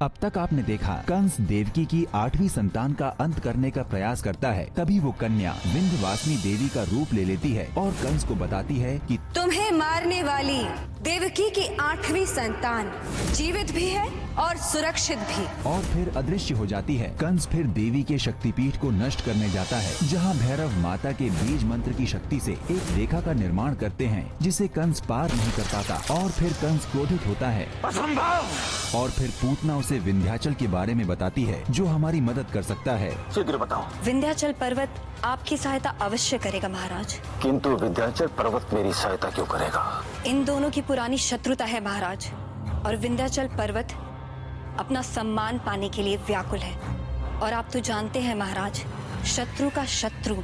अब तक आपने देखा कंस देवकी की 8वीं संतान का अंत करने का प्रयास करता है। तभी वो कन्या विंध्यवासिनी देवी का रूप ले लेती है और कंस को बताती है कि तुम्हें मारने वाली देवकी की 8वीं संतान जीवित भी है और सुरक्षित भी। और फिर अदृश्य हो जाती है। कंस फिर देवी के शक्तिपीठ को नष्ट करने जाता है, जहाँ भैरव माता के बीज मंत्र की शक्ति से एक रेखा का निर्माण करते हैं जिसे कंस पार नहीं कर पाता। और फिर कंस क्रोधित होता है। असंभव। और फिर पूतना उसे विंध्याचल के बारे में बताती है जो हमारी मदद कर सकता है। शीघ्र बताओ। विंध्याचल पर्वत आपकी सहायता अवश्य करेगा महाराज। किंतु विंध्याचल पर्वत मेरी सहायता क्यों करेगा? इन दोनों की पुरानी शत्रुता है महाराज, और विंध्याचल पर्वत अपना सम्मान पाने के लिए व्याकुल है। और आप तो जानते हैं महाराज, शत्रु का शत्रु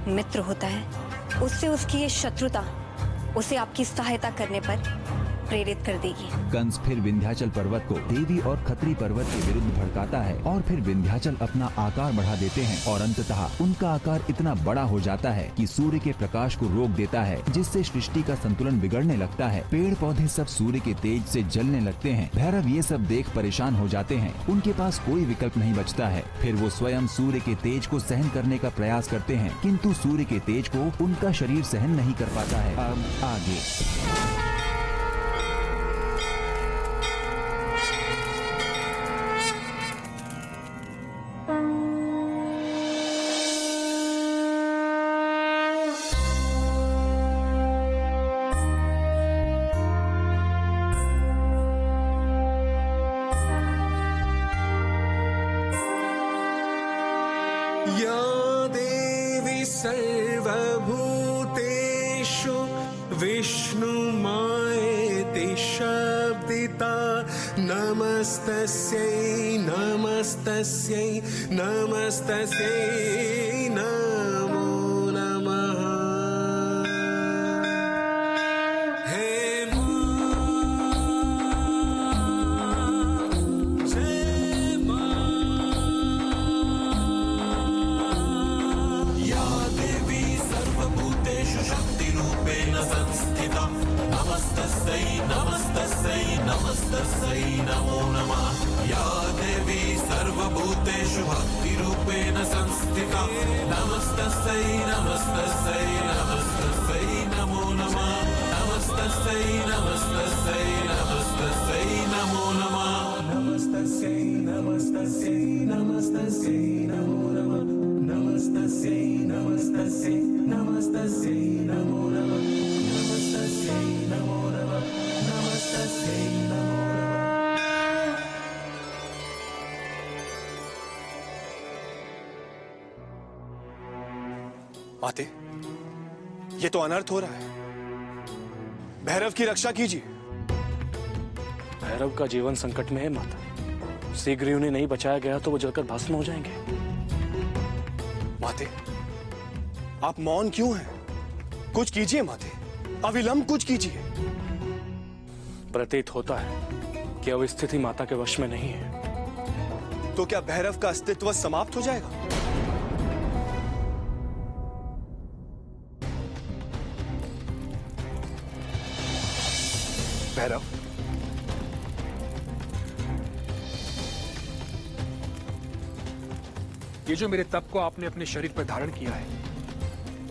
मित्र होता है। उससे उसकी ये शत्रुता उसे आपकी सहायता करने पर प्रेरित कर देगी। कंस फिर विंध्याचल पर्वत को देवी और खत्री पर्वत के विरुद्ध भड़काता है और फिर विंध्याचल अपना आकार बढ़ा देते हैं और अंततः उनका आकार इतना बड़ा हो जाता है कि सूर्य के प्रकाश को रोक देता है, जिससे सृष्टि का संतुलन बिगड़ने लगता है। पेड़ पौधे सब सूर्य के तेज से जलने लगते हैं। भैरव ये सब देख परेशान हो जाते हैं। उनके पास कोई विकल्प नहीं बचता है। फिर वो स्वयं सूर्य के तेज को सहन करने का प्रयास करते हैं, किंतु सूर्य के तेज को उनका शरीर सहन नहीं कर पाता है। अब आगे या देवी सर्वभूतेषु विष्णुमायेति शब्दिता नमस्तस्यै नमस्तस्यै नमस्तस्यै नमो नमः। हे नमस्तस्यै नमो नमः। या देवी सर्वभूतेषु भक्तिरूपेण संस्थिता नमस्तस्यै नमस्तस्यै नमस्तस्यै नमो नमः। नमस्तस्यै नमस्तस्यै नमस्तस्यै नमो नमः। नमस्तस्यै नमस्तस्यै नमस्तस्यै नमो नमः। नमस्तस्यै नमस्तस्यै नमस्तस्यै नमो नमः। नमस्तस्यै नमो नमः। नमस्तस्यै नमो नमः। माते, ये तो अनर्थ हो रहा है। भैरव की रक्षा कीजिए। भैरव का जीवन संकट में है माता। शीघ्र ही उन्हें नहीं बचाया गया तो वो जलकर भस्म हो जाएंगे। माते, आप मौन क्यों हैं? कुछ कीजिए माते, अविलंब कुछ कीजिए। प्रतीत होता है कि अब स्थिति माता के वश में नहीं है। तो क्या भैरव का अस्तित्व समाप्त हो जाएगा? भैरव, ये जो मेरे तप को आपने अपने शरीर पर धारण किया है,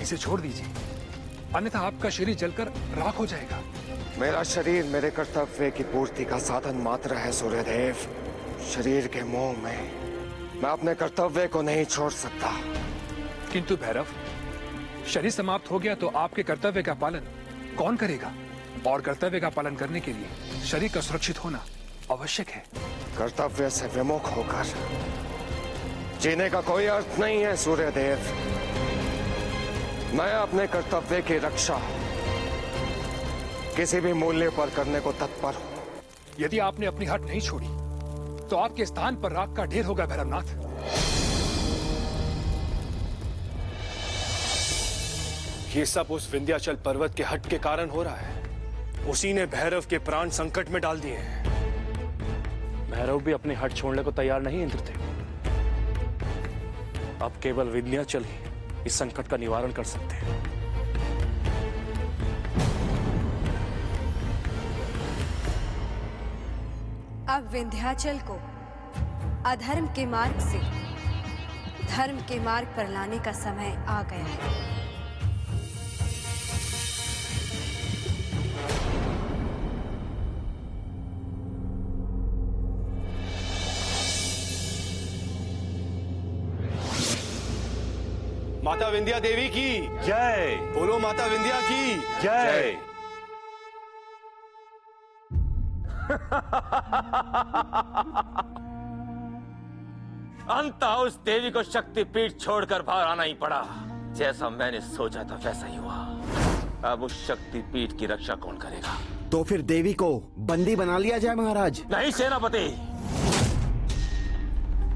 इसे छोड़ दीजिए, अन्यथा आपका शरीर जलकर राख हो जाएगा। मेरा शरीर मेरे कर्तव्य की पूर्ति का साधन मात्र है सूर्यदेव। शरीर के मोह में मैं अपने कर्तव्य को नहीं छोड़ सकता। किंतु भैरव, शरीर समाप्त हो गया तो आपके कर्तव्य का पालन कौन करेगा? और कर्तव्य का पालन करने के लिए शरीर का सुरक्षित होना आवश्यक है। कर्तव्य से विमुख होकर जीने का कोई अर्थ नहीं है सूर्यदेव। मैं अपने कर्तव्य की रक्षा किसी भी मूल्य पर करने को तत्पर हूं। यदि आपने अपनी हट नहीं छोड़ी तो आपके स्थान पर राख का ढेर होगा भैरवनाथ। ये सब उस विंध्याचल पर्वत के हट के कारण हो रहा है। उसी ने भैरव के प्राण संकट में डाल दिए हैं। भैरव भी अपने हट छोड़ने को तैयार नहीं इंद्रदेव। अब केवल विंध्याचल ही इस संकट का निवारण कर सकते हैं। अब विंध्याचल को अधर्म के मार्ग से धर्म के मार्ग पर लाने का समय आ गया है। माता विंध्या देवी की जय। बोलो माता विंध्या की जय। अंततः उस देवी को शक्तिपीठ छोड़कर बाहर आना ही पड़ा। जैसा मैंने सोचा था वैसा ही हुआ। अब उस शक्तिपीठ की रक्षा कौन करेगा? तो फिर देवी को बंदी बना लिया जाए महाराज। नहीं सेनापति,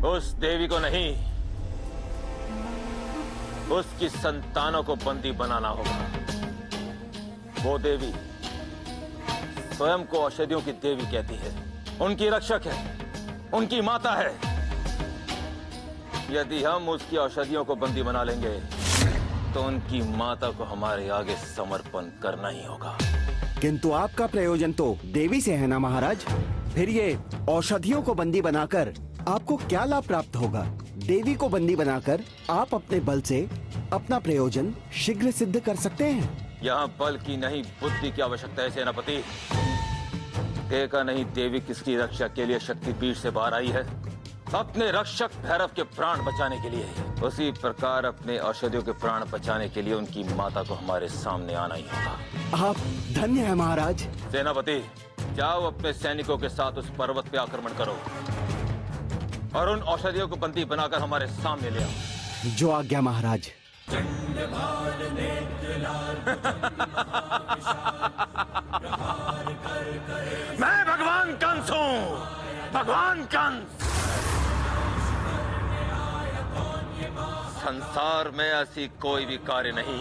उस देवी को नहीं, उसकी संतानों को बंदी बनाना होगा। वो देवी स्वयं को औषधियों की देवी कहती है, उनकी रक्षक है, उनकी माता है। यदि हम उसकी औषधियों को बंदी बना लेंगे तो उनकी माता को हमारे आगे समर्पण करना ही होगा। किंतु आपका प्रयोजन तो देवी से है ना महाराज। फिर ये औषधियों को बंदी बनाकर आपको क्या लाभ प्राप्त होगा? देवी को बंदी बनाकर आप अपने बल से अपना प्रयोजन शीघ्र सिद्ध कर सकते हैं। यहाँ बल की नहीं बुद्धि की आवश्यकता है सेनापति। देखा नहीं देवी किसकी रक्षा के लिए शक्तिपीठ से बाहर आई है? अपने रक्षक भैरव के प्राण बचाने के लिए। उसी प्रकार अपने औषधियों के प्राण बचाने के लिए उनकी माता को हमारे सामने आना ही होगा। आप धन्य है महाराज। सेनापति, जाओ अपने सैनिकों के साथ उस पर्वत पे आक्रमण करो और उन औषधियों को बंदी बनाकर हमारे सामने ले आओ। जो आज्ञा महाराज। मैं भगवान कंस हूँ, भगवान कंस। संसार में ऐसी कोई भी कार्य नहीं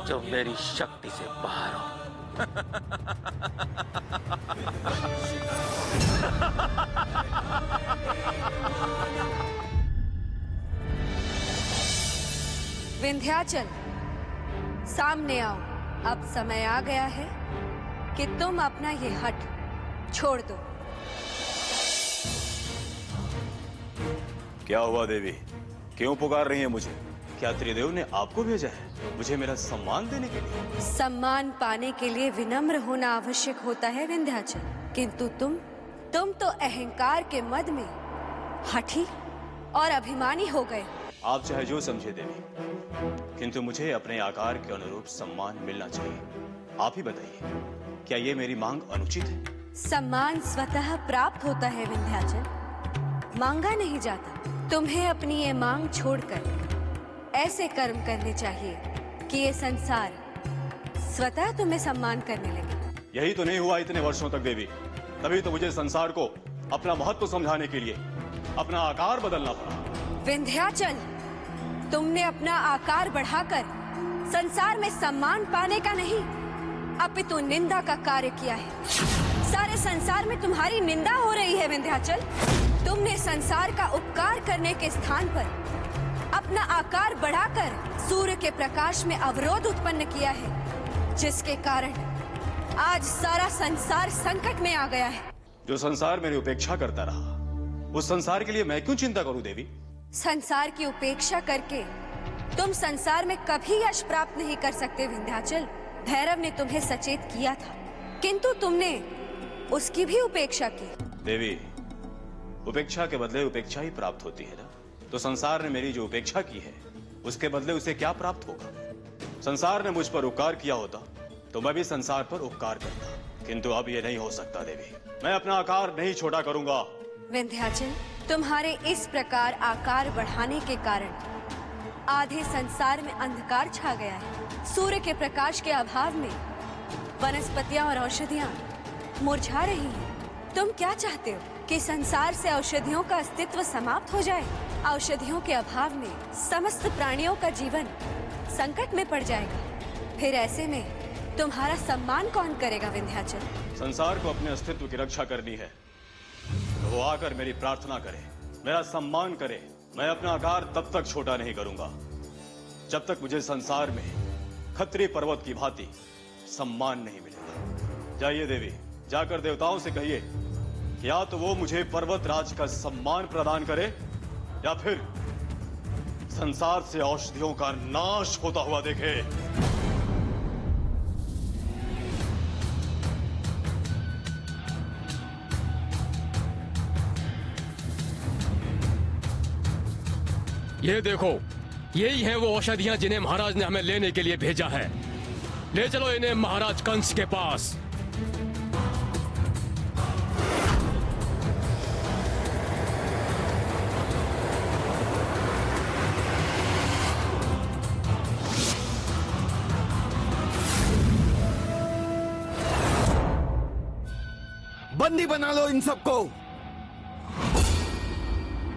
जो मेरी शक्ति से बाहर हो। विंध्याचल, सामने आओ। अब समय आ गया है कि तुम अपना ये हट छोड़ दो। क्या हुआ देवी? क्यों पुकार रही है मुझे? क्या त्रिदेव ने आपको भेजा है मुझे मेरा सम्मान देने के लिए? सम्मान पाने के लिए विनम्र होना आवश्यक होता है विंध्याचल, किंतु तुम तो अहंकार के मद में हठी और अभिमानी हो गए। आप चाहे जो समझे देवी, किंतु मुझे अपने आकार के अनुरूप सम्मान मिलना चाहिए। आप ही बताइए, क्या ये मेरी मांग अनुचित है? सम्मान स्वतः प्राप्त होता है विंध्याचल, मांगा नहीं जाता। तुम्हें अपनी ये मांग छोड़कर ऐसे कर्म करने चाहिए कि ये संसार स्वतः तुम्हें सम्मान करने लगे। यही तो नहीं हुआ इतने वर्षों तक देवी। तभी तो मुझे संसार को अपना महत्व समझाने के लिए अपना आकार बदलना पड़ा। विंध्याचल, तुमने अपना आकार बढ़ाकर संसार में सम्मान पाने का नहीं, अपितु निंदा का कार्य किया है। सारे संसार में तुम्हारी निंदा हो रही है विंध्याचल। तुमने संसार का उपकार करने के स्थान पर अपना आकार बढ़ाकर सूर्य के प्रकाश में अवरोध उत्पन्न किया है, जिसके कारण आज सारा संसार संकट में आ गया है। जो संसार मेरी उपेक्षा करता रहा, उस संसार के लिए मैं क्यों चिंता करूं देवी? संसार की उपेक्षा करके तुम संसार में कभी यश प्राप्त नहीं कर सकते विंध्याचल। भैरव ने तुम्हें सचेत किया था, किंतु तुमने उसकी भी उपेक्षा की। देवी, उपेक्षा के बदले उपेक्षा ही प्राप्त होती है ना। तो संसार ने मेरी जो उपेक्षा की है, उसके बदले उसे क्या प्राप्त होगा? संसार ने मुझ पर उपकार किया होता तो मैं भी संसार पर उपकार करता, किंतु अब ये नहीं हो सकता देवी। मैं अपना आकार नहीं छोटा करूंगा। विंध्याचल, तुम्हारे इस प्रकार आकार बढ़ाने के कारण आधे संसार में अंधकार छा गया है। सूर्य के प्रकाश के अभाव में वनस्पतियां और औषधियां मुरझा रही हैं। तुम क्या चाहते हो कि संसार से औषधियों का अस्तित्व समाप्त हो जाए? औषधियों के अभाव में समस्त प्राणियों का जीवन संकट में पड़ जाएगा। फिर ऐसे में तुम्हारा सम्मान कौन करेगा विंध्याचल? संसार को अपने अस्तित्व की रक्षा करनी है तो वो आकर मेरी प्रार्थना करे, मेरा सम्मान करे। मैं अपना आकार तब तक छोटा नहीं करूंगा जब तक मुझे संसार में खत्री पर्वत की भांति सम्मान नहीं मिलेगा। जाइए देवी, जाकर देवताओं से कहिए या तो वो मुझे पर्वतराज का सम्मान प्रदान करे या फिर संसार से औषधियों का नाश होता हुआ देखे। ये देखो, यही है वो औषधियां जिन्हें महाराज ने हमें लेने के लिए भेजा है। ले चलो इन्हें महाराज कंस के पास। बंदी बना लो इन सबको।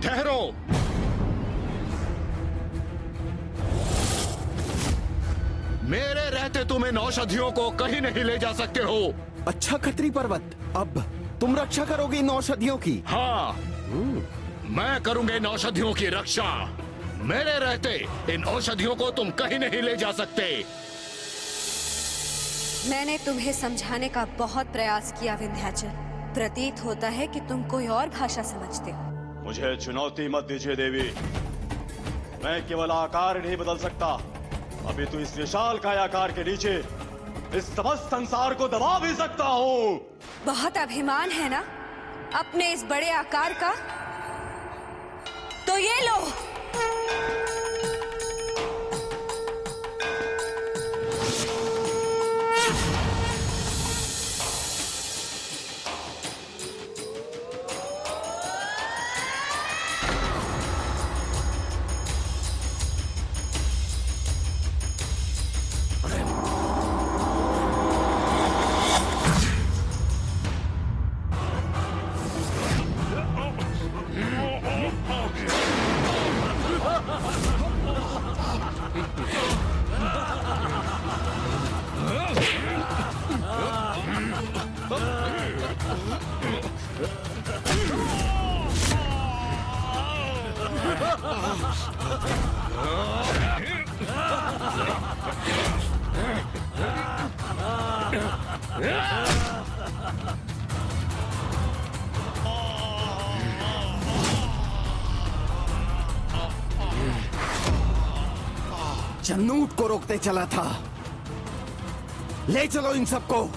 ठहरो। मेरे रहते तुम इन औषधियों को कहीं नहीं ले जा सकते हो। अच्छा खत्री पर्वत, अब तुम रक्षा करोगे इन औषधियों की? हाँ, मैं करूंगा इन औषधियों की रक्षा। मेरे रहते इन औषधियों को तुम कहीं नहीं ले जा सकते। मैंने तुम्हें समझाने का बहुत प्रयास किया विंध्याचल। प्रतीत होता है कि तुम कोई और भाषा समझते हो। मुझे चुनौती मत दीजिए देवी। मैं केवल आकार नहीं बदल सकता, अभी तो इस विशाल कायाकार के नीचे इस समस्त संसार को दबा भी सकता हूँ। बहुत अभिमान है ना अपने इस बड़े आकार का? तो ये लो। जन्नूट को रोकते चला था। ले चलो इन सबको।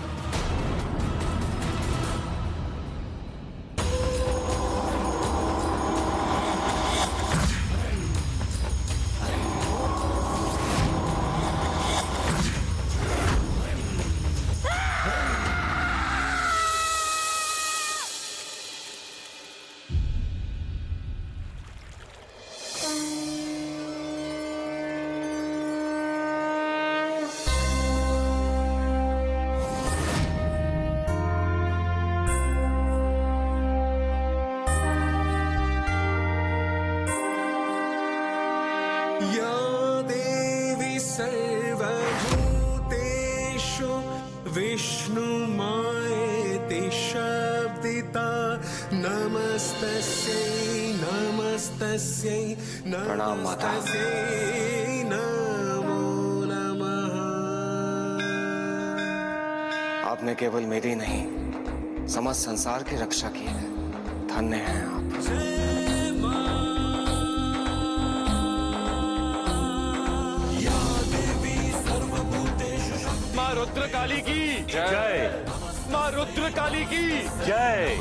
प्रणाम माता। आपने केवल मेरी नहीं समस्त संसार की रक्षा की है। धन्य हैं आप। माँ रुद्रकाली की जय। माँ रुद्रकाली की जय।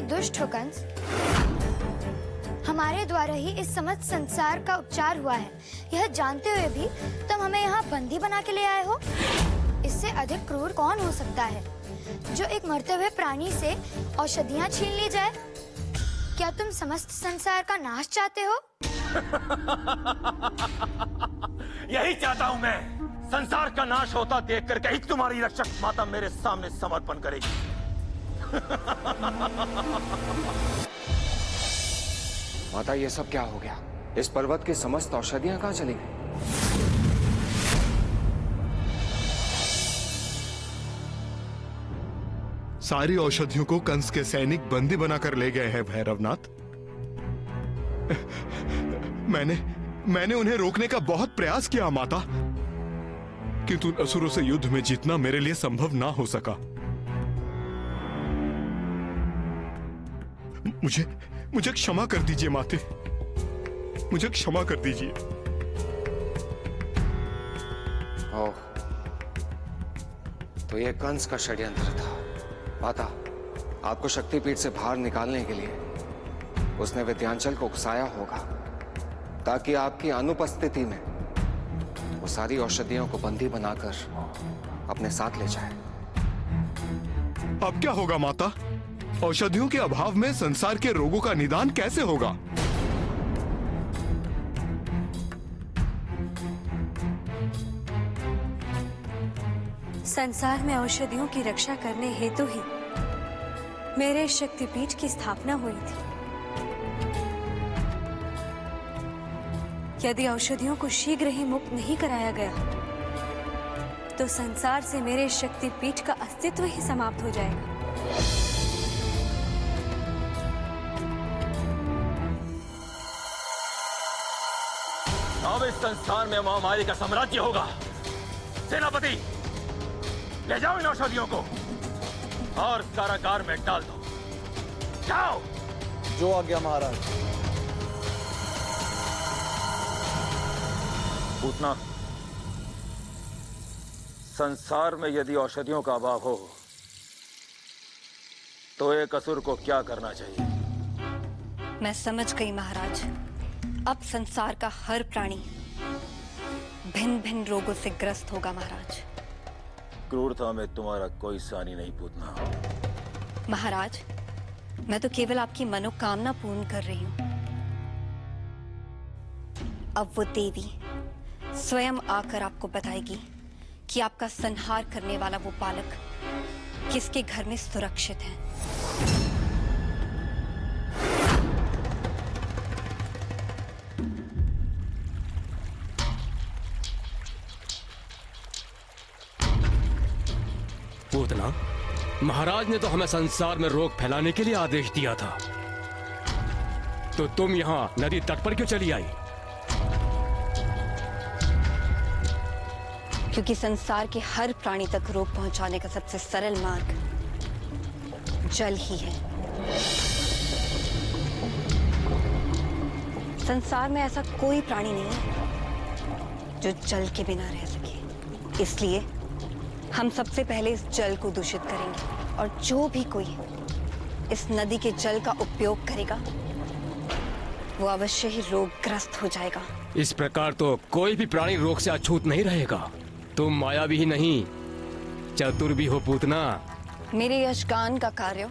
दुष्ट हो कंस, हमारे द्वारा ही इस समस्त संसार का उपचार हुआ है। यह जानते हुए भी तुम हमें यहाँ बंदी बना के ले आए हो। इससे अधिक क्रूर कौन हो सकता है जो एक मरते हुए प्राणी से औषधियाँ छीन ली जाए? क्या तुम समस्त संसार का नाश चाहते हो? यही चाहता हूँ मैं। संसार का नाश होता देख कर कहीं तुम्हारी रक्षक माता मेरे सामने समर्पण करेगी। माता, ये सब क्या हो गया? इस पर्वत की समस्त औषधियां कहाँ चली गई? सारी औषधियों को कंस के सैनिक बंदी बनाकर ले गए हैं भैरवनाथ। मैंने उन्हें रोकने का बहुत प्रयास किया माता, किंतु उन असुरों से युद्ध में जीतना मेरे लिए संभव ना हो सका। मुझे क्षमा कर दीजिए माते, मुझे क्षमा कर दीजिए। ओह, तो ये कंस का षड्यंत्र था। माता, आपको शक्तिपीठ से बाहर निकालने के लिए उसने विद्यांचल को उकसाया होगा, ताकि आपकी अनुपस्थिति में वो सारी औषधियों को बंदी बनाकर अपने साथ ले जाए। अब क्या होगा माता? औषधियों के अभाव में संसार के रोगों का निदान कैसे होगा? संसार में औषधियों की रक्षा करने हेतु ही मेरे शक्तिपीठ की स्थापना हुई थी। यदि औषधियों को शीघ्र ही मुक्त नहीं कराया गया तो संसार से मेरे शक्तिपीठ का अस्तित्व ही समाप्त हो जाएगा। अब इस संसार में महामारी का साम्राज्य होगा। सेनापति, ले जाओ इन औषधियों को और कारागार में डाल दो। जाओ। जो आज्ञा महाराज। पूतना, संसार में यदि औषधियों का अभाव हो तो एक असुर को क्या करना चाहिए? मैं समझ गई महाराज। अब संसार का हर प्राणी भिन्न भिन्न रोगों से ग्रस्त होगा महाराज। क्रूरता में तुम्हारा कोई सानी नहीं पूतना। महाराज, मैं तो केवल आपकी मनोकामना पूर्ण कर रही हूं। अब वो देवी स्वयं आकर आपको बताएगी कि आपका संहार करने वाला वो बालक किसके घर में सुरक्षित है। पूतना, महाराज ने तो हमें संसार में रोग फैलाने के लिए आदेश दिया था, तो तुम यहाँ नदी तट पर क्यों चली आई? क्योंकि संसार के हर प्राणी तक रोग पहुंचाने का सबसे सरल मार्ग जल ही है। संसार में ऐसा कोई प्राणी नहीं है जो जल के बिना रह सके। इसलिए हम सबसे पहले इस जल को दूषित करेंगे और जो भी कोई इस नदी के जल का उपयोग करेगा वो अवश्य ही रोगग्रस्त हो जाएगा। इस प्रकार तो कोई भी प्राणी रोग से अछूत नहीं रहेगा। तुम मायावी ही नहीं, चतुर भी हो पूतना। मेरे यशगान का कार्य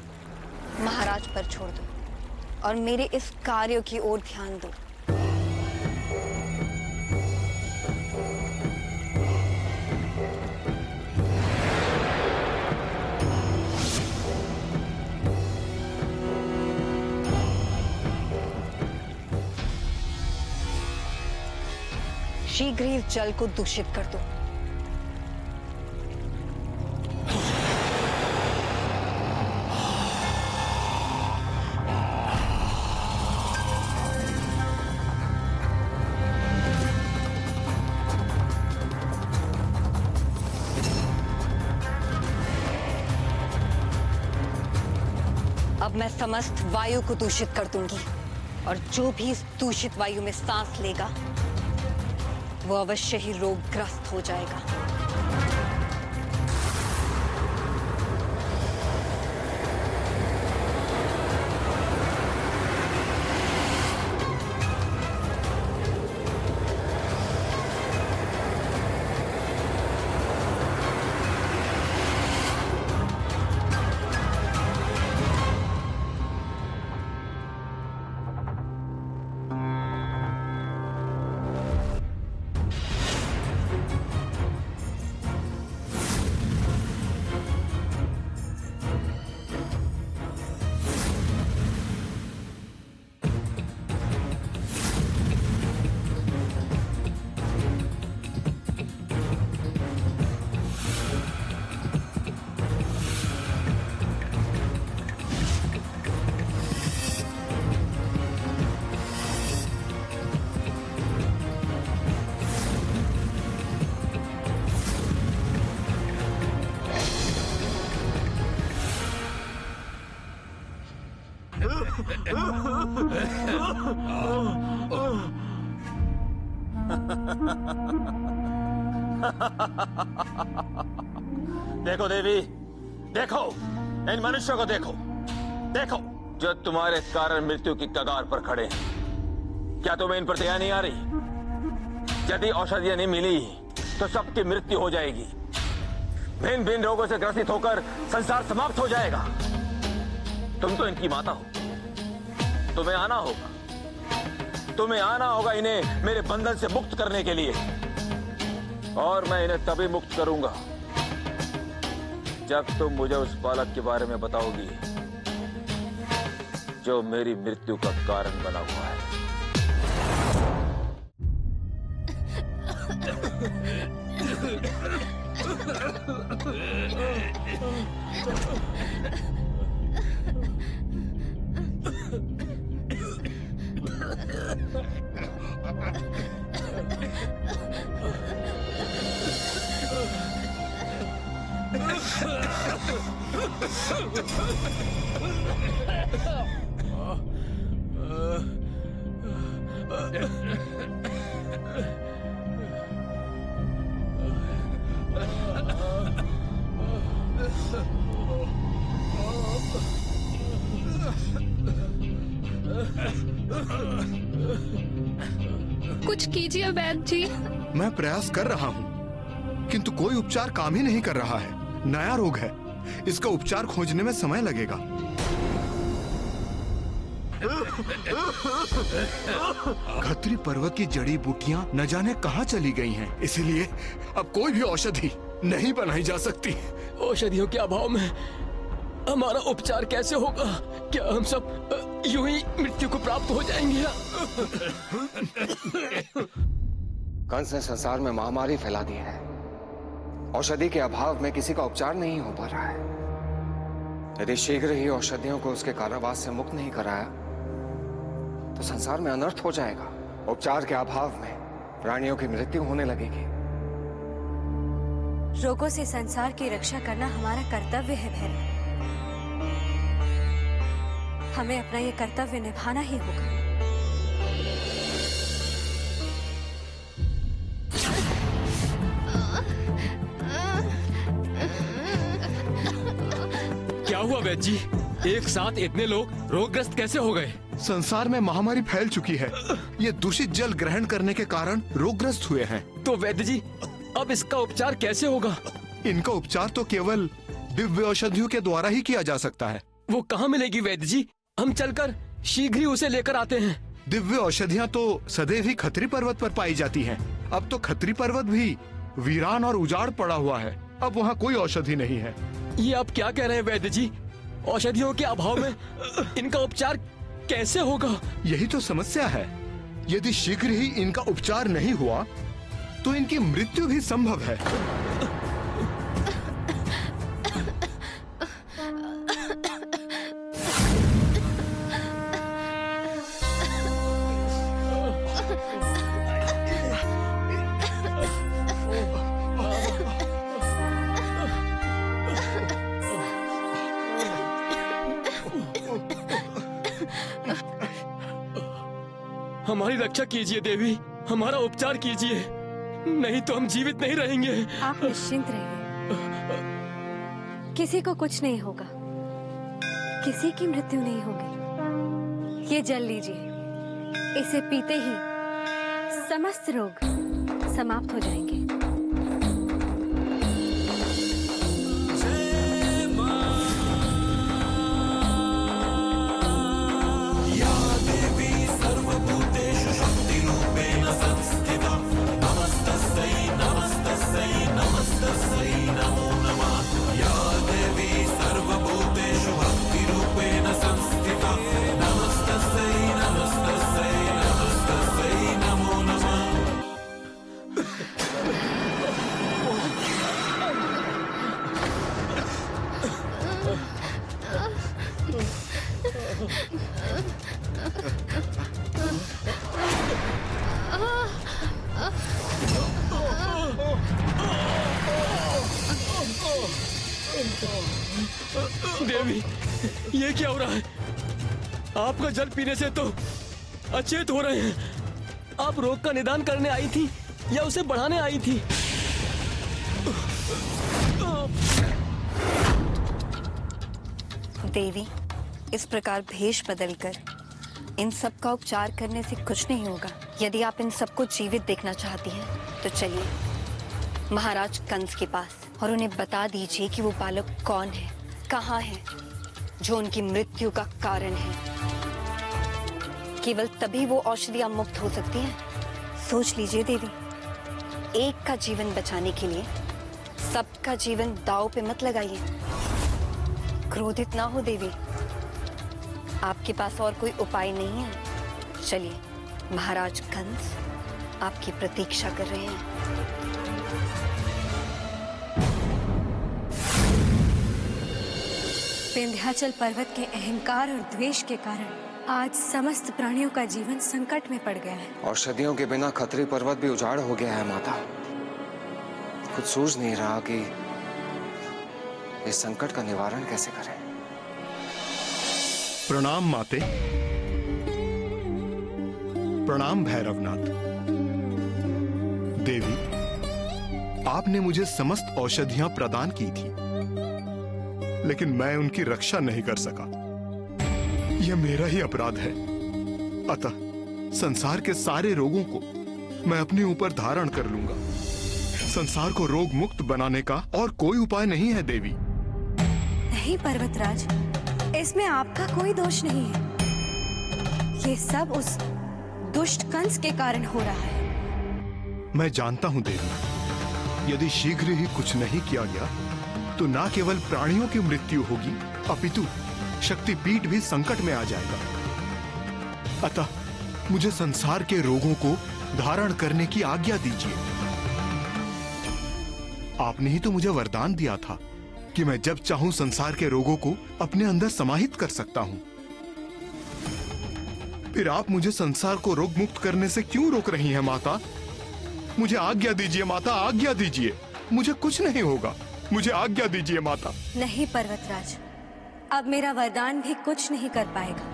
महाराज पर छोड़ दो और मेरे इस कार्य की ओर ध्यान दो। शीघ्र ही इस जल को दूषित कर दो। अब मैं समस्त वायु को दूषित कर दूंगी और जो भी इस दूषित वायु में सांस लेगा वो अवश्य ही रोगग्रस्त हो जाएगा। देखो देवी, देखो इन मनुष्यों को देखो, देखो जो तुम्हारे कारण मृत्यु की कगार पर खड़े हैं। क्या तुम्हें इन पर दया नहीं आ रही? यदि औषधियां नहीं मिली तो सबकी मृत्यु हो जाएगी। भिन्न भिन्न रोगों से ग्रसित होकर संसार समाप्त हो जाएगा। तुम तो इनकी माता हो, तुम्हें आना होगा, तुम्हें आना होगा इन्हें मेरे बंधन से मुक्त करने के लिए। और मैं इन्हें तभी मुक्त करूंगा जब तुम मुझे उस बालक के बारे में बताओगी जो मेरी मृत्यु का कारण बना हुआ है। कुछ कीजिए वैद्य जी। मैं प्रयास कर रहा हूँ, किंतु कोई उपचार काम ही नहीं कर रहा है। नया रोग है, इसका उपचार खोजने में समय लगेगा। खत्री पर्वत की जड़ी बूटियां न जाने कहाँ चली गई हैं, इसलिए अब कोई भी औषधि नहीं बनाई जा सकती। औषधियों के अभाव में हमारा उपचार कैसे होगा? क्या हम सब यूं ही मृत्यु को प्राप्त हो जाएंगे? कंस ने संसार में महामारी फैला दी है। औषधि के अभाव में किसी का उपचार नहीं हो पा रहा है। यदि शीघ्र ही औषधियों को उसके कारावास से मुक्त नहीं कराया तो संसार में अनर्थ हो जाएगा। उपचार के अभाव में प्राणियों की मृत्यु होने लगेगी। रोगों से संसार की रक्षा करना हमारा कर्तव्य है भैरव। हमें अपना ये कर्तव्य निभाना ही होगा। क्या हुआ वैद्य जी? एक साथ इतने लोग रोगग्रस्त कैसे हो गए? संसार में महामारी फैल चुकी है। ये दूषित जल ग्रहण करने के कारण रोगग्रस्त हुए हैं। तो वैद्य जी, अब इसका उपचार कैसे होगा? इनका उपचार तो केवल दिव्य औषधियों के द्वारा ही किया जा सकता है। वो कहाँ मिलेगी वैद्य जी? हम चलकर शीघ्र ही उसे लेकर आते हैं। दिव्य औषधियाँ तो सदैव ही खत्री पर्वत पर पाई जाती हैं। अब तो खत्री पर्वत भी वीरान और उजाड़ पड़ा हुआ है। अब वहाँ कोई औषधि नहीं है। ये आप क्या कह रहे हैं वैद्य जी? औषधियों के अभाव में इनका उपचार कैसे होगा? यही तो समस्या है। यदि शीघ्र ही इनका उपचार नहीं हुआ तो इनकी मृत्यु भी संभव है। हमारी रक्षा कीजिए देवी, हमारा उपचार कीजिए, नहीं तो हम जीवित नहीं रहेंगे। आप निश्चिंत रहिए, किसी को कुछ नहीं होगा, किसी की मृत्यु नहीं होगी। ये जल लीजिए, इसे पीते ही समस्त रोग समाप्त हो जाएंगे। देवी, ये क्या हो रहा है? आपका जल पीने से तो अचेत हो रहे हैं। आप रोग का निदान करने आई थी या उसे बढ़ाने आई थी? देवी, इस प्रकार भेष बदलकर इन सब का उपचार करने से कुछ नहीं होगा। यदि आप इन सबको जीवित देखना चाहती हैं, तो चलिए महाराज कंस के पास और उन्हें बता दीजिए कि वो बालक कौन है, कहाँ है, जो उनकी मृत्यु का कारण है। केवल तभी वो औषधियां मुक्त हो सकती हैं। सोच लीजिए देवी, एक का जीवन बचाने के लिए सबका जीवन दांव पे मत लगाइए। क्रोधित ना हो देवी, आपके पास और कोई उपाय नहीं है। चलिए, महाराज कंस आपकी प्रतीक्षा कर रहे हैं। विंध्याचल पर्वत के अहंकार और द्वेष के कारण आज समस्त प्राणियों का जीवन संकट में पड़ गया है। औषधियों के बिना खतरी पर्वत भी उजाड़ हो गया है माता। कुछ सूझ नहीं रहा कि इस संकट का निवारण कैसे करें। प्रणाम माते। प्रणाम भैरवनाथ। देवी, आपने मुझे समस्त औषधियां प्रदान की थी, लेकिन मैं उनकी रक्षा नहीं कर सका। यह मेरा ही अपराध है। अतः संसार के सारे रोगों को मैं अपने ऊपर धारण कर लूंगा। संसार को रोग मुक्त बनाने का और कोई उपाय नहीं है देवी। नहीं पर्वतराज, इसमें आपका कोई दोष नहीं है। ये सब उस दुष्ट कंस के कारण हो रहा है। मैं जानता हूं देवी, यदि शीघ्र ही कुछ नहीं किया गया तो न केवल प्राणियों की मृत्यु होगी, अपितु शक्तिपीठ भी संकट में आ जाएगा। अतः मुझे संसार के रोगों को धारण करने की आज्ञा दीजिए। आपने ही तो मुझे वरदान दिया था कि मैं जब चाहूं संसार के रोगों को अपने अंदर समाहित कर सकता हूं। फिर आप मुझे संसार को रोग मुक्त करने से क्यों रोक रही हैं माता? मुझे आज्ञा दीजिए माता, आज्ञा दीजिए। मुझे कुछ नहीं होगा, मुझे आज्ञा दीजिए माता। नहीं पर्वतराज, अब मेरा वरदान भी कुछ नहीं कर पाएगा,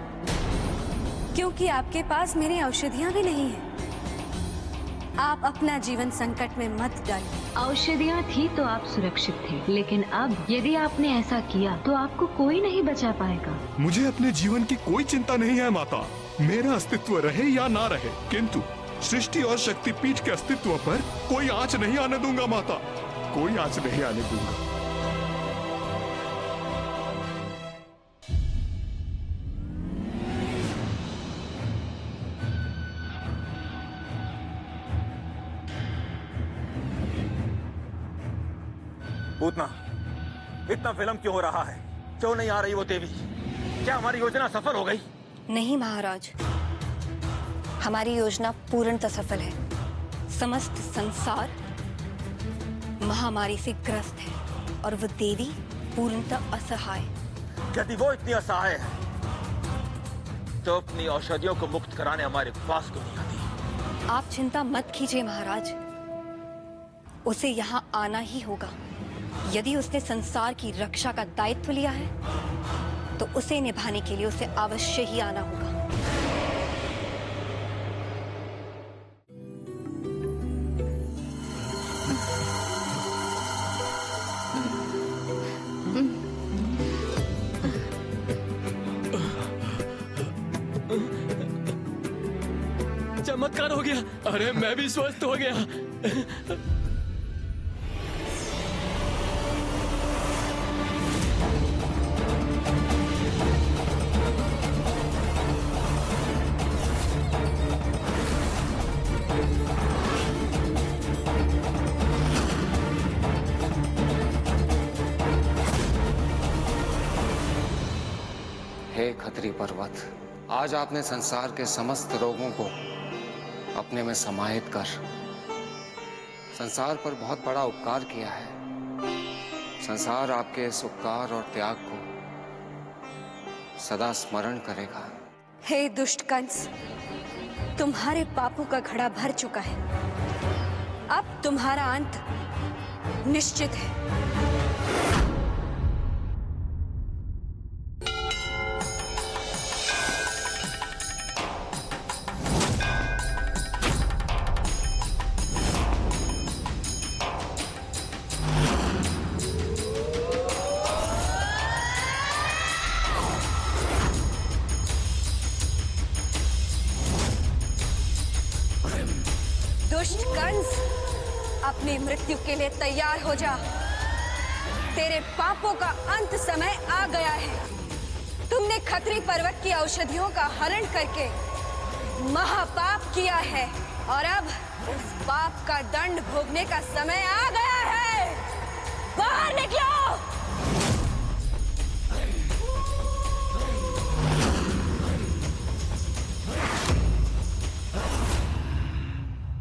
क्योंकि आपके पास मेरी औषधियां भी नहीं हैं। आप अपना जीवन संकट में मत डालिए। औषधियाँ थी तो आप सुरक्षित थे, लेकिन अब यदि आपने ऐसा किया तो आपको कोई नहीं बचा पाएगा। मुझे अपने जीवन की कोई चिंता नहीं है माता। मेरा अस्तित्व रहे या ना रहे, किंतु सृष्टि और शक्तिपीठ के अस्तित्व पर कोई आंच नहीं आने दूंगा माता, कोई आंच नहीं आने दूंगा। पूतना, इतना विलंब क्यों हो रहा है? क्यों नहीं आ रही वो देवी? क्या हमारी योजना सफल हो गई? नहीं महाराज, हमारी योजना पूर्णतः सफल है। समस्त संसार महामारी से ग्रस्त है और वो देवी पूर्णतः असहाय। यदि वो इतनी असहाय है तो अपनी औषधियों को मुक्त कराने हमारे पास क्यों नहीं आती? आप चिंता मत कीजिए महाराज, उसे यहाँ आना ही होगा। यदि उसने संसार की रक्षा का दायित्व लिया है तो उसे निभाने के लिए उसे अवश्य ही आना होगा। चमत्कार हो गया। अरे मैं भी स्वस्थ हो गया। हे खतरी पर्वत, आज आपने संसार के समस्त रोगों को अपने में समाहित कर संसार पर बहुत बड़ा उपकार किया है। संसार आपके इस उपकार और त्याग को सदा स्मरण करेगा। हे दुष्ट कंस, तुम्हारे पापों का घड़ा भर चुका है। अब तुम्हारा अंत निश्चित है। दुष्ट कंस, अपनी मृत्यु के लिए तैयार हो जा। तेरे पापों का अंत समय आ गया है। तुमने खत्री पर्वत की औषधियों का हरण करके महापाप किया है और अब उस पाप का दंड भोगने का समय आ गया है। बाहर निकलो।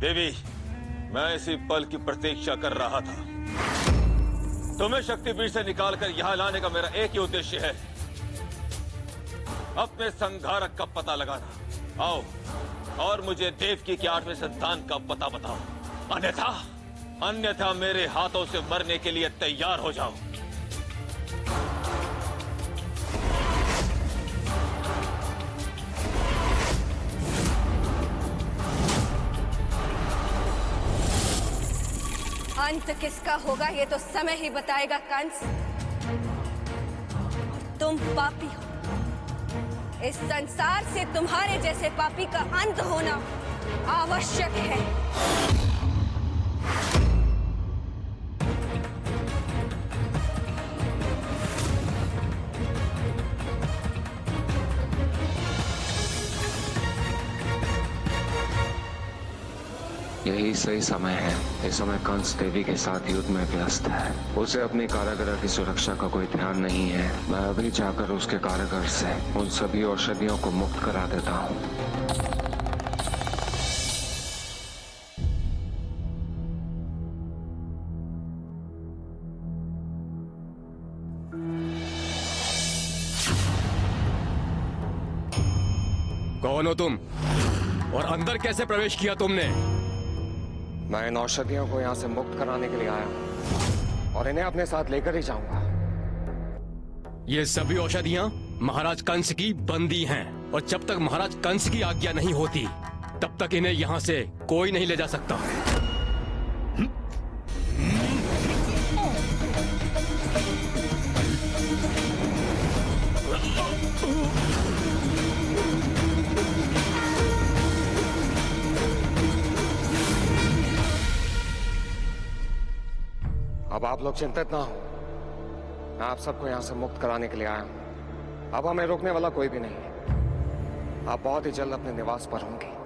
देवी, मैं इसी पल की प्रतीक्षा कर रहा था। तुम्हें शक्तिपीठ से निकालकर यहां लाने का मेरा एक ही उद्देश्य है, अपने संघारक का पता लगाना। आओ और मुझे देवकी के 8वें संतान का पता बताओ, अन्यथा मेरे हाथों से मरने के लिए तैयार हो जाओ। अंत किसका होगा ये तो समय ही बताएगा कंस। तुम पापी हो। इस संसार से तुम्हारे जैसे पापी का अंत होना आवश्यक है। यही सही समय है। इस समय कंस देवी के साथ युद्ध में व्यस्त है। उसे अपनी कारागृह की सुरक्षा का कोई ध्यान नहीं है। मैं अभी जाकर उसके कारागृह से उन सभी औषधियों को मुक्त करा देता हूँ। कौन हो तुम और अंदर कैसे प्रवेश किया तुमने? मैं इन औषधियों को यहाँ से मुक्त कराने के लिए आया हूँ और इन्हें अपने साथ लेकर ही जाऊंगा। ये सभी औषधियाँ महाराज कंस की बंदी हैं और जब तक महाराज कंस की आज्ञा नहीं होती तब तक इन्हें यहाँ से कोई नहीं ले जा सकता। अब आप लोग चिंतित ना हो। मैं आप सबको यहाँ से मुक्त कराने के लिए आया हूँ। अब हमें रोकने वाला कोई भी नहीं है। आप बहुत ही जल्द अपने निवास पर होंगे।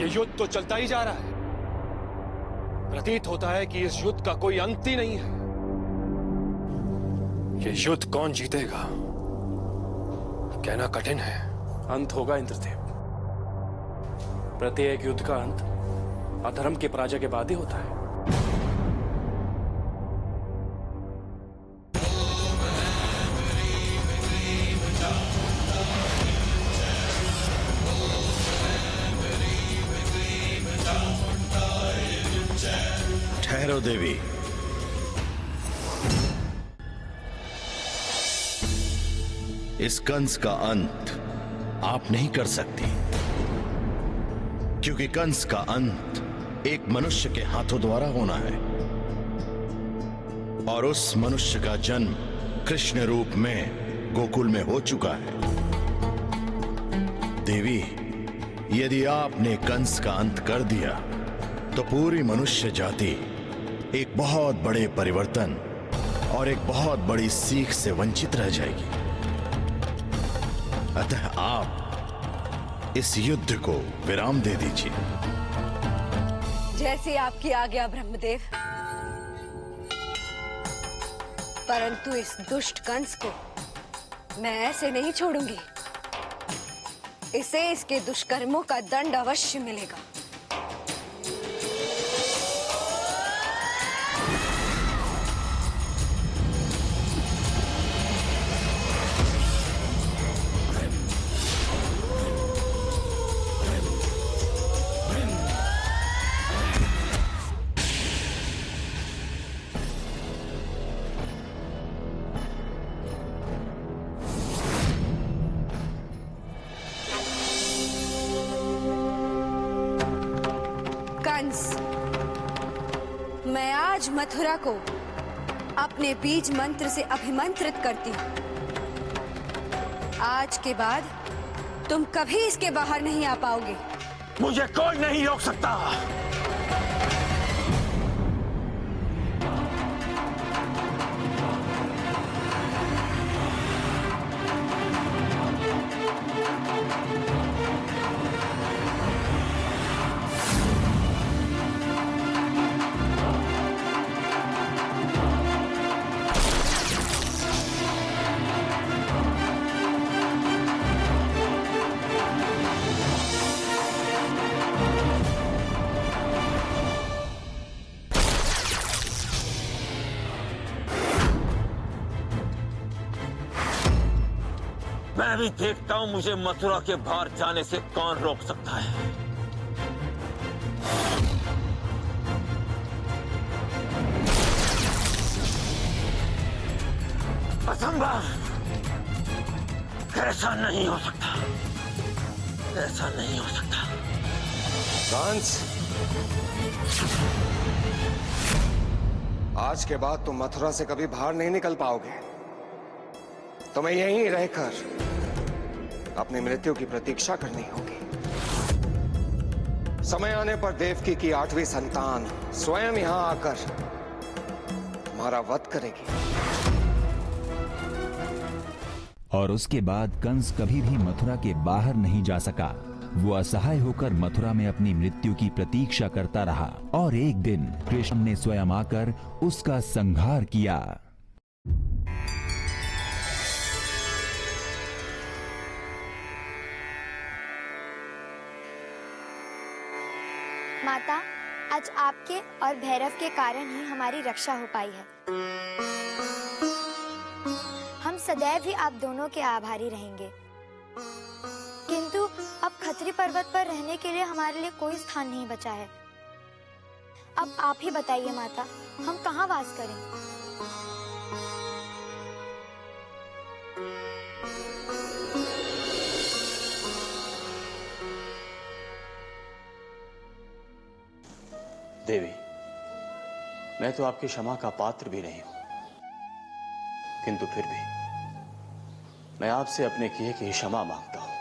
युद्ध तो चलता ही जा रहा है। प्रतीत होता है कि इस युद्ध का कोई अंत ही नहीं है। ये युद्ध कौन जीतेगा कहना कठिन है। अंत होगा इंद्रदेव। प्रत्येक युद्ध का अंत अधर्म के पराजय के बाद ही होता है। ठहरो देवी। इस कंस का अंत आप नहीं कर सकती, क्योंकि कंस का अंत एक मनुष्य के हाथों द्वारा होना है और उस मनुष्य का जन्म कृष्ण रूप में गोकुल में हो चुका है। देवी, यदि आपने कंस का अंत कर दिया तो पूरी मनुष्य जाति एक बहुत बड़े परिवर्तन और एक बहुत बड़ी सीख से वंचित रह जाएगी। अतः आप इस युद्ध को विराम दे दीजिए। जैसी आपकी आज्ञा ब्रह्मदेव। परंतु इस दुष्ट कंस को मैं ऐसे नहीं छोड़ूंगी। इसे इसके दुष्कर्मों का दंड अवश्य मिलेगा। मैं आज मथुरा को अपने बीज मंत्र से अभिमंत्रित करती हूँ। आज के बाद तुम कभी इसके बाहर नहीं आ पाओगे। मुझे कोई नहीं रोक सकता। मैं भी देखता हूं मुझे मथुरा के बाहर जाने से कौन रोक सकता है। असंभव, ऐसा नहीं हो सकता, ऐसा नहीं हो सकता। कंस, आज के बाद तुम मथुरा से कभी बाहर नहीं निकल पाओगे। तुम्हें यहीं रहकर अपनी मृत्यु की प्रतीक्षा करनी होगी। समय आने पर देवकी की 8वीं संतान स्वयं यहां आकर तुम्हारा वध करेगी। और उसके बाद कंस कभी भी मथुरा के बाहर नहीं जा सका। वो असहाय होकर मथुरा में अपनी मृत्यु की प्रतीक्षा करता रहा और एक दिन कृष्ण ने स्वयं आकर उसका संहार किया। माता, आज आपके और भैरव के कारण ही हमारी रक्षा हो पाई है। हम सदैव ही आप दोनों के आभारी रहेंगे। किंतु अब खत्री पर्वत पर रहने के लिए हमारे लिए कोई स्थान नहीं बचा है। अब आप ही बताइए माता, हम कहाँ वास करें? देवी, मैं तो आपकी क्षमा का पात्र भी नहीं हूं, किंतु फिर भी मैं आपसे अपने किए की क्षमा मांगता हूं।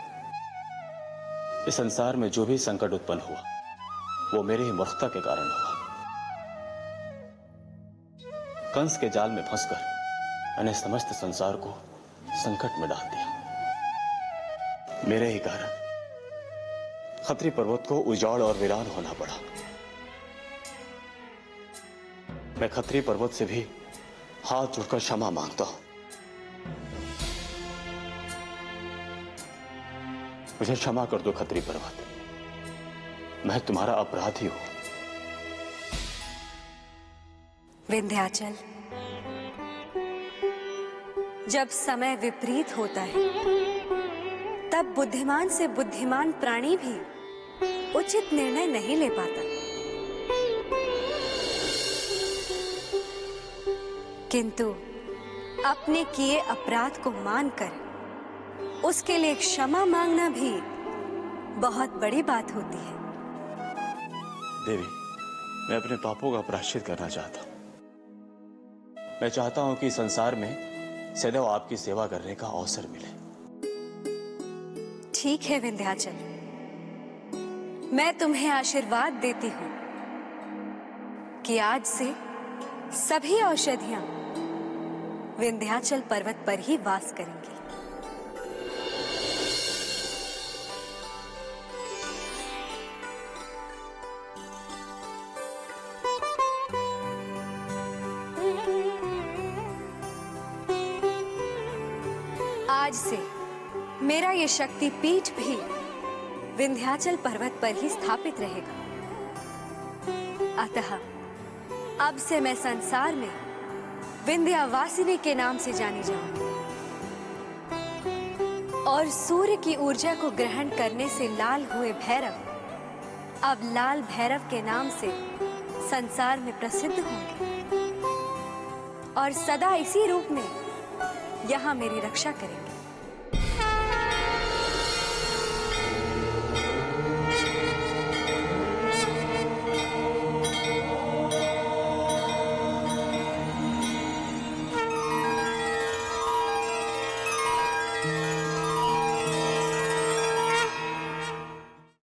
इस संसार में जो भी संकट उत्पन्न हुआ वो मेरी ही मूर्खता के कारण हुआ। कंस के जाल में फंसकर मैंने समस्त संसार को संकट में डाल दिया। मेरे ही कारण खत्री पर्वत को उजाड़ और वीरान होना पड़ा। मैं खत्री पर्वत से भी हाथ जोड़कर क्षमा मांगता हूं। मुझे क्षमा कर दो खत्री पर्वत, मैं तुम्हारा अपराधी हूं। विंध्याचल, जब समय विपरीत होता है तब बुद्धिमान से बुद्धिमान प्राणी भी उचित निर्णय नहीं ले पाता। किंतु अपने किए अपराध को मानकर उसके लिए क्षमा मांगना भी बहुत बड़ी बात होती है। देवी, मैं अपने पापों का प्रायश्चित करना चाहता हूं। मैं चाहता हूं कि संसार में सदैव आपकी सेवा करने का अवसर मिले। ठीक है विंध्याचल, मैं तुम्हें आशीर्वाद देती हूं कि आज से सभी औषधियां विंध्याचल पर्वत पर ही वास करेंगी। आज से मेरा ये शक्ति पीठ भी विंध्याचल पर्वत पर ही स्थापित रहेगा। अतः अब से मैं संसार में विंध्यावासिनी के नाम से जानी जाऊंगी और सूर्य की ऊर्जा को ग्रहण करने से लाल हुए भैरव अब लाल भैरव के नाम से संसार में प्रसिद्ध होंगे और सदा इसी रूप में यहाँ मेरी रक्षा करेंगे।